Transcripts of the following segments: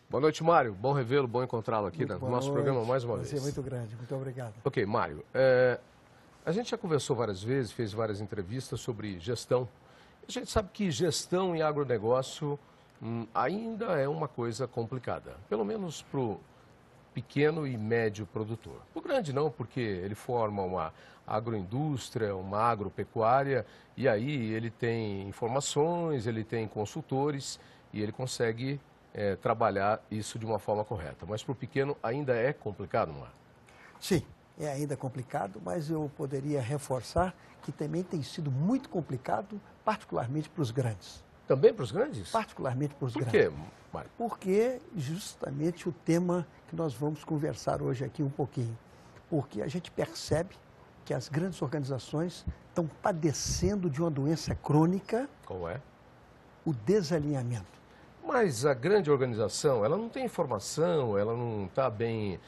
Boa noite, Mário. Bom revê-lo, bom encontrá-lo aqui no nosso programa mais uma vez. Prazer muito grande, muito obrigado. Ok, Mário, a gente já conversou várias vezes, fez várias entrevistas sobre gestão. A gente sabe que gestão em agronegócio ainda é uma coisa complicada, pelo menos para o pequeno e médio produtor. O grande não, porque ele forma uma agroindústria, uma agropecuária, e aí ele tem informações, ele tem consultores e ele consegue trabalhar isso de uma forma correta. Mas para o pequeno ainda é complicado, não é? Sim, é ainda complicado, mas eu poderia reforçar que também tem sido muito complicado, particularmente para os grandes. Também para os grandes? Particularmente para os grandes. Por quê, Mário? Porque justamente o tema que nós vamos conversar hoje aqui um pouquinho. Porque a gente percebe que as grandes organizações estão padecendo de uma doença crônica. Qual é? O desalinhamento. Mas a grande organização, ela não tem informação, ela não está bem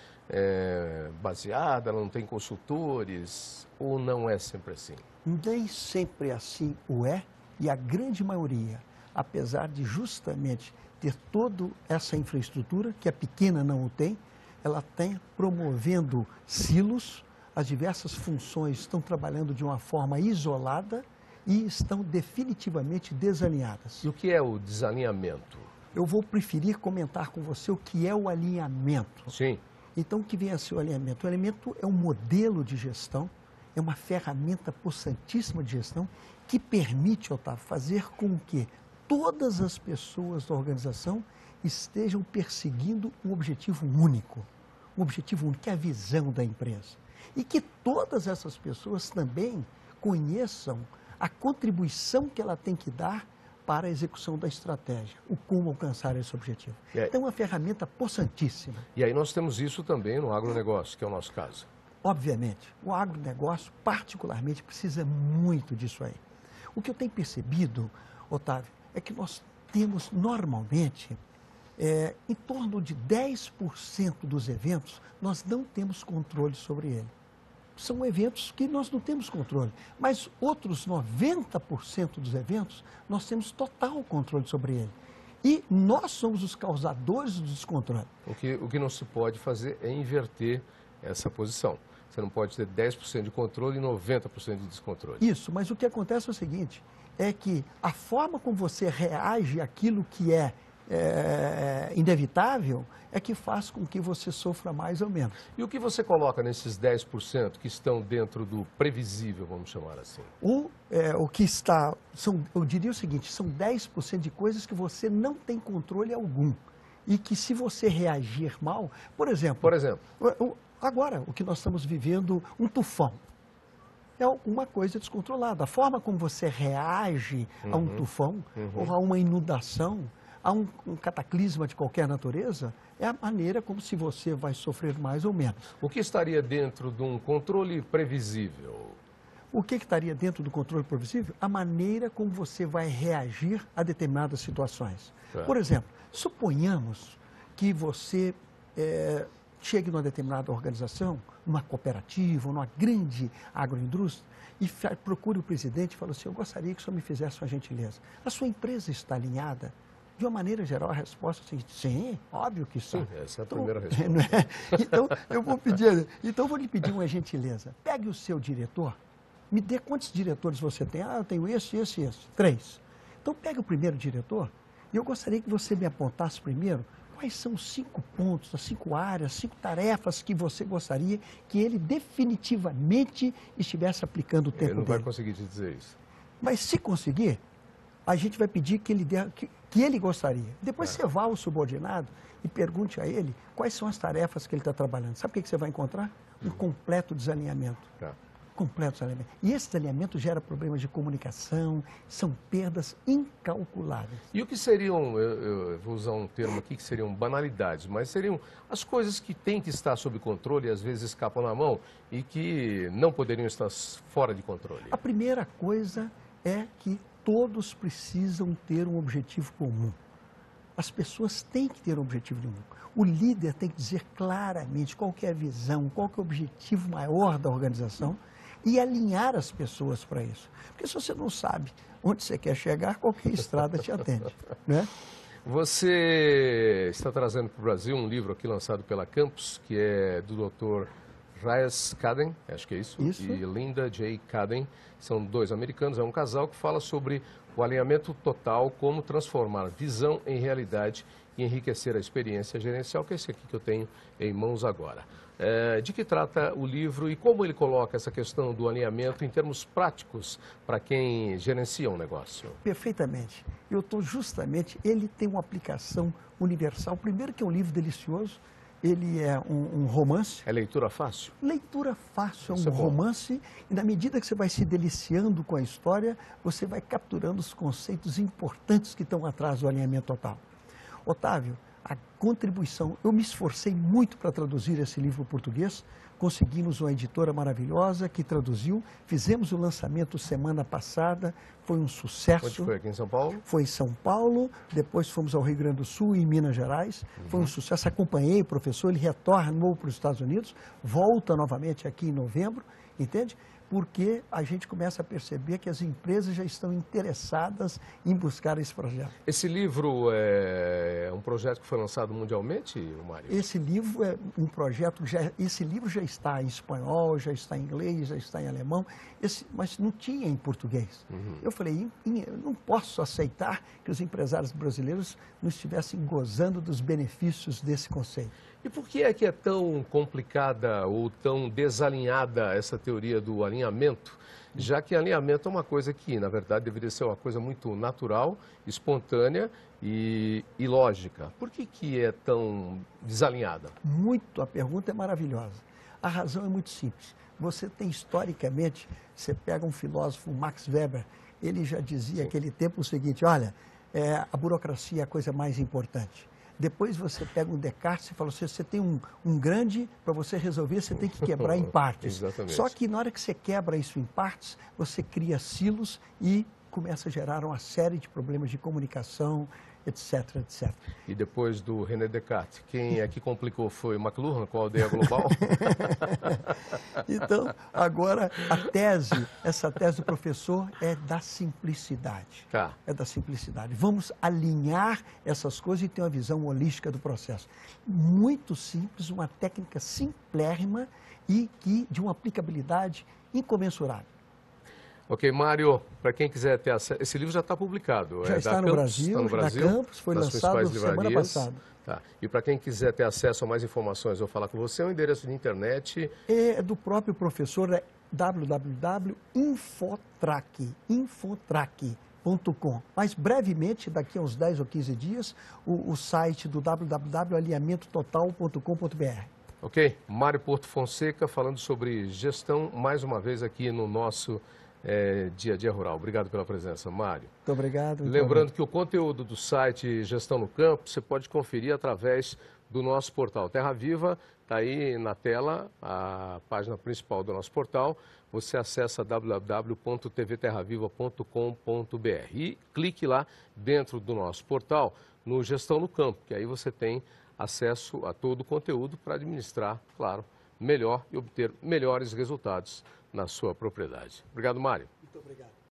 baseada, ela não tem consultores, ou não é sempre assim? Nem sempre assim o é, e a grande maioria, apesar de justamente ter toda essa infraestrutura, que a pequena não o tem, ela tem promovendo silos, as diversas funções estão trabalhando de uma forma isolada e estão definitivamente desalinhadas. E o que é o desalinhamento? Eu vou preferir comentar com você o que é o alinhamento. Sim. Então, o que vem a ser o alinhamento? O alinhamento é um modelo de gestão, é uma ferramenta possantíssima de gestão que permite, Otávio, fazer com que todas as pessoas da organização estejam perseguindo um objetivo único, que é a visão da empresa. E que todas essas pessoas também conheçam a contribuição que ela tem que dar para a execução da estratégia, o como alcançar esse objetivo. Então, é uma ferramenta possantíssima. E aí nós temos isso também no agronegócio, que é o nosso caso. Obviamente, o agronegócio particularmente precisa muito disso aí. O que eu tenho percebido, Otávio, é que nós temos normalmente, em torno de 10% dos eventos, nós não temos controle sobre ele. São eventos que nós não temos controle, mas outros 90% dos eventos, nós temos total controle sobre ele. E nós somos os causadores do descontrole. O que não se pode fazer é inverter essa posição. Você não pode ter 10% de controle e 90% de descontrole. Isso, mas o que acontece é o seguinte, é que a forma como você reage àquilo que é inevitável é que faz com que você sofra mais ou menos. E o que você coloca nesses 10% que estão dentro do previsível, vamos chamar assim? O que está, eu diria o seguinte, são 10% de coisas que você não tem controle algum. E que se você reagir mal, por exemplo, agora o que nós estamos vivendo, um tufão. É alguma coisa descontrolada. A forma como você reage a um tufão ou a uma inundação, a um cataclisma de qualquer natureza, é a maneira como se você vai sofrer mais ou menos. O que estaria dentro de um controle previsível? O que estaria dentro do controle previsível? A maneira como você vai reagir a determinadas situações. Por exemplo, suponhamos que você chegue numa determinada organização, numa cooperativa, numa grande agroindústria, e procure o presidente e fale assim, eu gostaria que o senhor me fizesse uma gentileza. A sua empresa está alinhada? De uma maneira geral, a resposta é a seguinte, sim, óbvio que está. Sim, essa é a primeira resposta. Então, eu vou lhe pedir uma gentileza. Pegue o seu diretor, me dê quantos diretores você tem. Ah, eu tenho esse, esse e esse. 3. Então, pegue o primeiro diretor e eu gostaria que você me apontasse primeiro quais são os 5 pontos, as 5 áreas, 5 tarefas que você gostaria que ele definitivamente estivesse aplicando o tempo dele. Ele não vai conseguir te dizer isso. Mas se conseguir, a gente vai pedir que ele dê, que ele gostaria. Depois você vá ao subordinado e pergunte a ele quais são as tarefas que ele está trabalhando. Sabe o que você vai encontrar? Um completo desalinhamento. Completo desalinhamento. E esse desalinhamento gera problemas de comunicação, são perdas incalculáveis. E o que seriam, eu vou usar um termo aqui que seriam banalidades, mas seriam as coisas que têm que estar sob controle e às vezes escapam na mão e que não poderiam estar fora de controle? A primeira coisa é que todos precisam ter um objetivo comum. As pessoas têm que ter um objetivo comum. O líder tem que dizer claramente qual que é a visão, qual que é o objetivo maior da organização e alinhar as pessoas para isso. Porque se você não sabe onde você quer chegar, qualquer estrada te atende, né? Você está trazendo para o Brasil um livro aqui lançado pela Campus, que é do Dr. Reyes Caden, acho que é isso, e Linda J. Caden. São dois americanos, é um casal que fala sobre o alinhamento total, como transformar visão em realidade e enriquecer a experiência gerencial, que é esse aqui que eu tenho em mãos agora. De que trata o livro e como ele coloca essa questão do alinhamento em termos práticos para quem gerencia um negócio? Perfeitamente. Eu estou justamente, ele tem uma aplicação universal. Primeiro que é um livro delicioso, ele é um romance. É leitura fácil? Leitura fácil, é um Isso é bom. romance, e na medida que você vai se deliciando com a história, você vai capturando os conceitos importantes que estão atrás do alinhamento total. Otávio, a contribuição, eu me esforcei muito para traduzir esse livro português, conseguimos uma editora maravilhosa que traduziu, fizemos o lançamento semana passada, foi um sucesso. Onde foi? Aqui em São Paulo? Foi em São Paulo, depois fomos ao Rio Grande do Sul e em Minas Gerais, foi um sucesso, acompanhei o professor, ele retornou para os Estados Unidos, volta novamente aqui em novembro, entende? Porque a gente começa a perceber que as empresas já estão interessadas em buscar esse projeto. Esse livro é um projeto que foi lançado mundialmente, Mário? Esse livro é um projeto, esse livro já está em espanhol, já está em inglês, já está em alemão, mas não tinha em português. Eu falei, eu não posso aceitar que os empresários brasileiros não estivessem gozando dos benefícios desse conceito. E por que é tão complicada ou tão desalinhada essa teoria do alinhamento, já que alinhamento é uma coisa que, na verdade, deveria ser uma coisa muito natural, espontânea e lógica? Por que é tão desalinhada? A pergunta é maravilhosa. A razão é muito simples. Você tem historicamente, você pega um filósofo, Max Weber, ele já dizia naquele tempo o seguinte, olha, a burocracia é a coisa mais importante. Depois você pega um Descartes e fala, você tem um grande, para você resolver, você tem que quebrar em partes. Exatamente. Só que na hora que você quebra isso em partes, você cria silos e começa a gerar uma série de problemas de comunicação, etc, etc. E depois do René Descartes, quem é que complicou foi McLuhan com a aldeia global? Então, agora essa tese do professor é da simplicidade. Tá. É da simplicidade. Vamos alinhar essas coisas e ter uma visão holística do processo. Muito simples, uma técnica simplérrima e de uma aplicabilidade incomensurável. Ok, Mário, para quem quiser ter acesso, esse livro já está publicado. Já está no Brasil, na Campus, foi lançado semana passada. Tá. E para quem quiser ter acesso a mais informações, eu vou falar com você, o endereço de internet... É do próprio professor, é www.infotrack.com. Mas brevemente, daqui a uns 10 ou 15 dias, o site do www.alinhamentototal.com.br. Ok, Mário Porto Fonseca falando sobre gestão, mais uma vez aqui no nosso Dia a Dia Rural. Obrigado pela presença, Mário. Muito obrigado. Lembrando que o conteúdo do site Gestão no Campo você pode conferir através do nosso portal Terra Viva. Está aí na tela a página principal do nosso portal. Você acessa www.tvterraviva.com.br e clique lá dentro do nosso portal no Gestão no Campo, que aí você tem acesso a todo o conteúdo para administrar, claro, melhor e obter melhores resultados na sua propriedade. Obrigado, Mário. Muito obrigado.